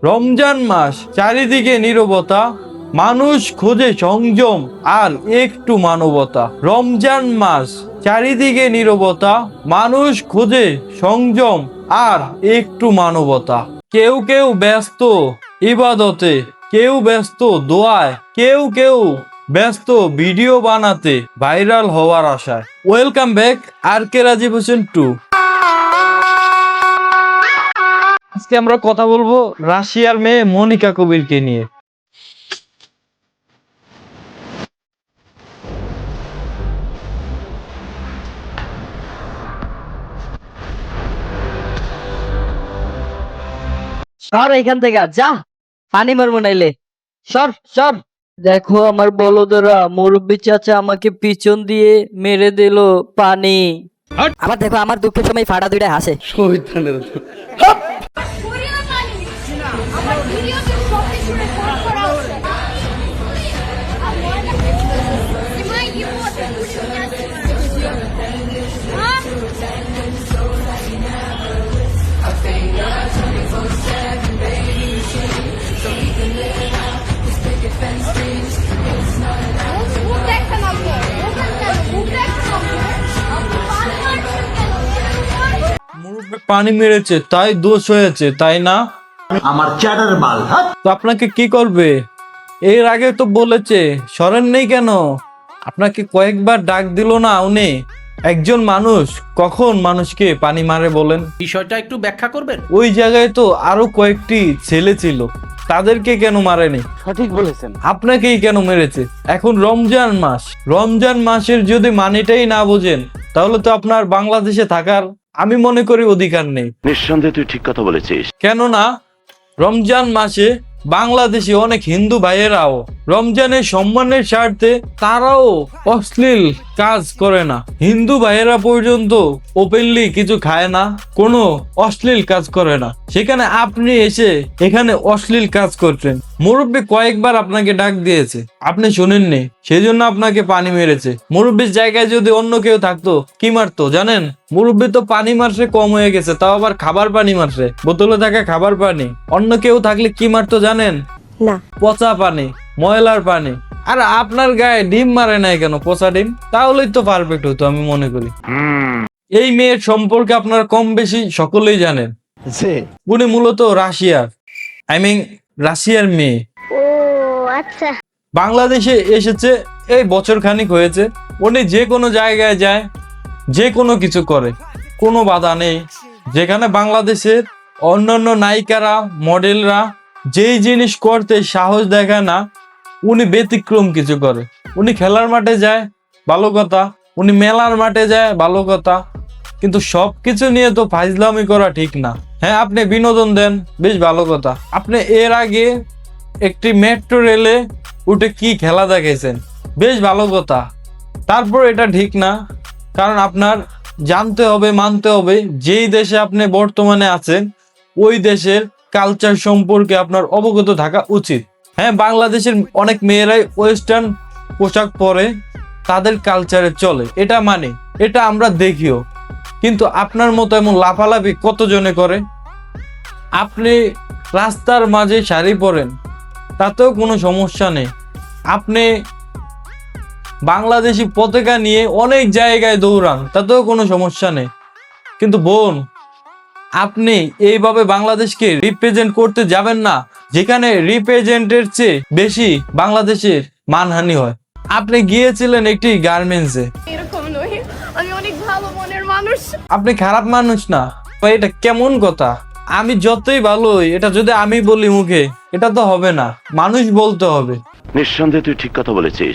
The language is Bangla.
রমজান মাস, চারিদিকে নীরবতা, মানুষ খোঁজে সংযম আর একটু মানবতা। রমজান মাস, চারিদিকে নীরবতা, মানুষ খোঁজে সংযম আর একটু মানবতা। কেউ কেউ ব্যস্ত ইবাদতে, কেউ ব্যস্ত দোয়ায়, কেউ কেউ ব্যস্ত ভিডিও বানাতে, ভাইরাল হওয়ার আশায়। Welcome back RK Rajib Hossain 2। আজকে আমরা কথা বলবো রাশিয়ার মেয়ে মনিকা কবিরকে নিয়ে। সর এখান থেকে, যা পানি মারবো নাইলে। সর সর। দেখো আমার বলদরা, মুরব্বী চাচা আমাকে পিছন দিয়ে মেরে দিল পানি। আবার দেখো আমার দুঃখের সময় ফাটা দুইটা হাসে। আমার ভিডিওতে সবকিছু রেকর্ড করা আছে। Снимай его, ты будешь меня মুরব্বি পানি মেরেছে তাই দোষ হয়েছে, তাই না? আমার চ্যাটার মাল। তো আপনাকে কি করবে? এর আগে তো বলেছে, সরেন নেই কেন? আপনাকে কয়েকবার ডাক দিল না উনি? একজন মানুষ কখন মানুষকে পানি মারে বলেন? বিষয়টা একটু ব্যাখ্যা করবেন? ওই জায়গায় তো আরো কয়েকটি ছেলে ছিল, তাদেরকে কেন মারেনি? সঠিক বলেছেন। আপনাকেই কেন মেরেছে? এখন রমজান মাস, রমজান মাসের যদি মানেটাই না বোঝেন, তাহলে তো আপনার বাংলাদেশে থাকার আমি মনে করি অধিকার নেই। নিঃসন্দেহে তুই ঠিক কথা বলেছিস। কেননা রমজান মাসে বাংলাদেশে অনেক হিন্দু ভাইয়েরাও রমজানের সম্মানের স্বার্থে তারাও অশ্লীল কাজ করে না। হিন্দু ভাইয়েরা পর্যন্ত ওপেনলি কিছু খায় না, কোনো অশ্লীল কাজ করে না। সেখানে আপনি এসে এখানে অশ্লীল কাজ করছেন। মুরব্বী কয়েকবার আপনাকে ডাক দিয়েছে, আপনি শুনেননি, সেই জন্য আপনাকে পানি মেরেছে। মুরব্বীর জায়গায় যদি অন্য কেউ থাকতো কি মারতো জানেন? মুরব্বী তো পানি মারছে কম হয়ে গেছে, তাও আবার খাবার পানি মারছে, বোতলে থাকা খাবার পানি। অন্য কেউ থাকলে কি মারতো জানেন? না, পচা পানি, ময়লার পানি। আর আপনার গায়ে ডিম মারে নাই কেন? পচা ডিম। তাহলেই তো পারফেক্ট হতো আমি মনে করি। এই মেয়ের সম্পর্কে আপনারা কম বেশি সকলেই জানেন। উনি মূলত রাশিয়ার মেয়ে। ও আচ্ছা। বাংলাদেশে এসেছে এই বছর খানিক হয়েছে। উনি যে কোনো জায়গায় যায়, যে কোনো কিছু করে, কোনো বাধা নেই। যেখানে বাংলাদেশের অন্যান্য নায়িকারা, মডেলরা যেই জিনিস করতে সাহস দেখায় না, উনি ব্যতিক্রম কিছু করে। উনি খেলার মাঠে যায়, ভালো কথা। উনি মেলার মাঠে যায়, ভালো কথা। কিন্তু সবকিছু নিয়ে তো ফাইজলামি করা ঠিক না। হ্যাঁ, আপনি বিনোদন দেন, বেশ ভালো কথা। আপনি এর আগে একটি মেট্রো রেলে উঠে কি খেলা দেখেছেন, বেশ ভালো কথা। তারপর এটা ঠিক না, কারণ আপনার জানতে হবে, মানতে হবে, যেই দেশে আপনি বর্তমানে আছেন ওই দেশের কালচার সম্পর্কে আপনার অবগত থাকা উচিত। হ্যাঁ, বাংলাদেশের অনেক মেয়েরাই ওয়েস্টার্ন পোশাক পরে, তাদের কালচারে চলে, এটা মানে, এটা আমরা দেখিও। কিন্তু আপনার মতো এমন লাফালাফি কতজনে করে? আপনি রাস্তার মাঝে শাড়ি পরেন, তাতেও কোনো সমস্যা নেই। আপনি বাংলাদেশি পতাকা নিয়ে অনেক জায়গায় দৌড়ান, তাতেও কোনো সমস্যা নেই। কিন্তু বোন, আপনি এইভাবে বাংলাদেশকে রিপ্রেজেন্ট করতে যাবেন না, যেখানে রিপ্রেজেন্টের চেয়ে বেশি বাংলাদেশের মানহানি হয়। আপনি গিয়েছিলেন একটি গার্মেন্টসে। এরকম নয়, আমি অনেক ভালো মনের মানুষ। আপনি খারাপ মানুষ না। এটা কেমন কথা? আমি যতই ভালো হই, এটা যদি আমি বলি মুখে, এটা তো হবে না, মানুষ বলতে হবে। নিঃসন্দেহে তুই ঠিক কথা বলেছিস।